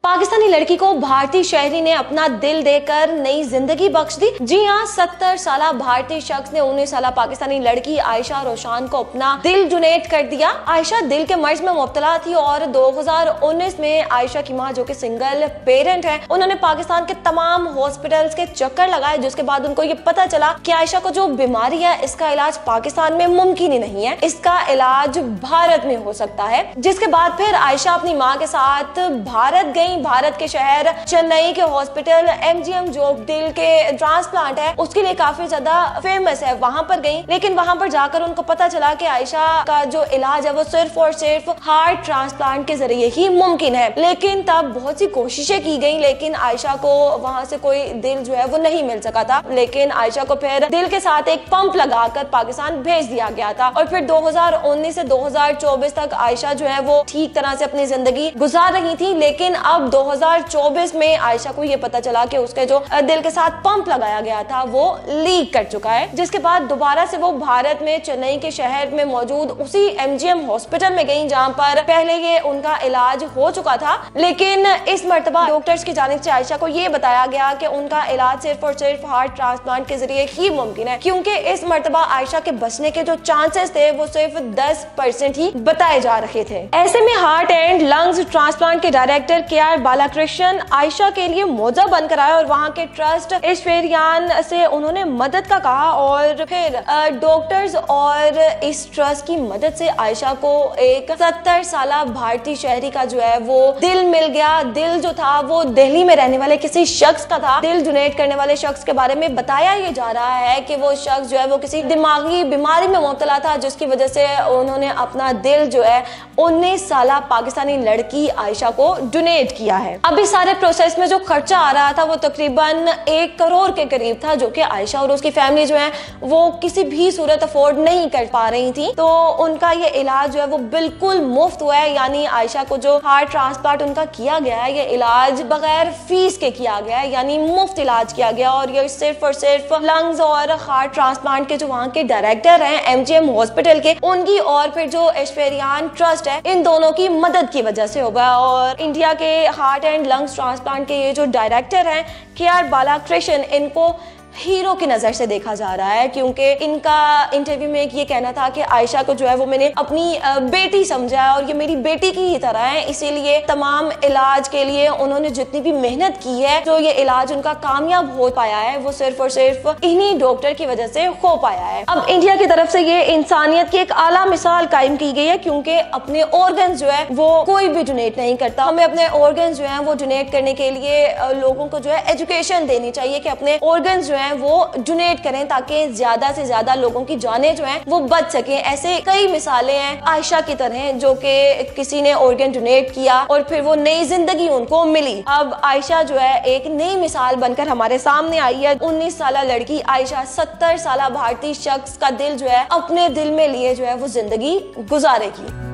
पाकिस्तानी लड़की को भारतीय शहरी ने अपना दिल देकर नई जिंदगी बख्श दी। जी हाँ, 70 साला भारतीय शख्स ने 19 साला पाकिस्तानी लड़की आयशा रोशान को अपना दिल डोनेट कर दिया। आयशा दिल के मर्ज में मुब्तला थी और 2019 में आयशा की मां, जो कि सिंगल पेरेंट है, उन्होंने पाकिस्तान के तमाम हॉस्पिटल्स के चक्कर लगाए, जिसके बाद उनको ये पता चला कि आयशा को जो बीमारी है इसका इलाज पाकिस्तान में मुमकिन ही नहीं है, इसका इलाज भारत में हो सकता है। जिसके बाद फिर आयशा अपनी माँ के साथ भारत गई। भारत के शहर चेन्नई के हॉस्पिटल MGM, जो दिल के ट्रांसप्लांट है उसके लिए काफी ज्यादा फेमस है, वहां पर गई। लेकिन वहां पर जाकर उनको पता चला कि आयशा का जो इलाज है वो सिर्फ और सिर्फ हार्ट ट्रांसप्लांट के जरिए ही मुमकिन है। लेकिन तब बहुत सी कोशिशें की गई, लेकिन आयशा को वहां से कोई दिल जो है वो नहीं मिल सका था। लेकिन आयशा को फिर दिल के साथ एक पंप लगाकर पाकिस्तान भेज दिया गया था और फिर 2019 से 2024 तक आयशा जो है वो ठीक तरह से अपनी जिंदगी गुजार रही थी। लेकिन अब 2024 में आयशा को ये पता चला कि उसके जो दिल के साथ पंप लगाया गया था वो लीक कर चुका है। जिसके बाद दोबारा से वो भारत में चेन्नई के शहर में मौजूद उसी MGM हॉस्पिटल में गई, जहां पर पहले ये उनका इलाज हो चुका था। लेकिन इस मर्तबा डॉक्टर्स की जानिब से आयशा को ये बताया गया कि उनका इलाज सिर्फ और सिर्फ हार्ट ट्रांसप्लांट के जरिए ही मुमकिन है, क्योंकि इस मर्तबा आयशा के बचने के जो चांसेस थे वो सिर्फ 10% ही बताए जा रहे थे। ऐसे में हार्ट एंड लंग्स ट्रांसप्लांट के डायरेक्टर KR बालाकृष्णन आयशा के लिए मौजा बनकर आए और वहां के ट्रस्ट ईश्वरियान से उन्होंने मदद का कहा और फिर डॉक्टर्स और इस ट्रस्ट की मदद से आयशा को एक 70 साला भारतीय शहरी का जो है वो दिल मिल गया। दिल जो था वो दिल्ली में रहने वाले किसी शख्स का था। दिल डोनेट करने वाले शख्स के बारे में बताया ये जा रहा है कि वो शख्स जो है वो किसी दिमागी बीमारी में मुब्तला था, जिसकी वजह से उन्होंने अपना दिल जो है 19 साला पाकिस्तानी लड़की आयशा को डोनेट किया है। अब इस सारे प्रोसेस में जो खर्चा आ रहा था वो तकरीबन 1 करोड़ के करीब था, जो कि आयशा और उसकी फैमिली जो है वो किसी भी सूरत अफोर्ड नहीं कर पा रही थी। तो उनका ये इलाज जो है वो बिल्कुल मुफ्त हुआ है, यानी आयशा को जो हार्ट ट्रांसप्लांट उनका किया गया है ये इलाज बगैर फीस के किया गया है, यानी मुफ्त इलाज किया गया। और ये सिर्फ और सिर्फ लंग्स और हार्ट ट्रांसप्लांट के जो वहाँ के डायरेक्टर हैं MGM हॉस्पिटल के, उनकी और फिर जो ऐश्वर्यान ट्रस्ट है, इन दोनों की मदद की वजह से होगा। और इंडिया के हार्ट एंड लंग्स ट्रांसप्लांट के ये जो डायरेक्टर हैं KR बालाकृष्णन, इनको हीरो की नजर से देखा जा रहा है, क्योंकि इनका इंटरव्यू में ये कहना था कि आयशा को जो है वो मैंने अपनी बेटी समझा और ये मेरी बेटी की ही तरह है, इसीलिए तमाम इलाज के लिए उन्होंने जितनी भी मेहनत की है, जो ये इलाज उनका कामयाब हो पाया है वो सिर्फ और सिर्फ इन्हीं डॉक्टर की वजह से हो पाया है। अब इंडिया की तरफ से ये इंसानियत की एक आला मिसाल कायम की गई है, क्योंकि अपने ऑर्गन जो है वो कोई भी डोनेट नहीं करता। हमें अपने ऑर्गन जो है वो डोनेट करने के लिए लोगों को जो है एजुकेशन देनी चाहिए कि अपने ऑर्गन जो वो डोनेट करें, ताकि ज्यादा से ज्यादा लोगों की जानें जो हैं वो बच सकें। ऐसे कई मिसालें हैं आयशा की तरह, जो कि किसी ने ऑर्गन डोनेट किया और फिर वो नई जिंदगी उनको मिली। अब आयशा जो है एक नई मिसाल बनकर हमारे सामने आई है। 19 साला लड़की आयशा 70 साला भारतीय शख्स का दिल जो है अपने दिल में लिए जो है वो जिंदगी गुजारेगी।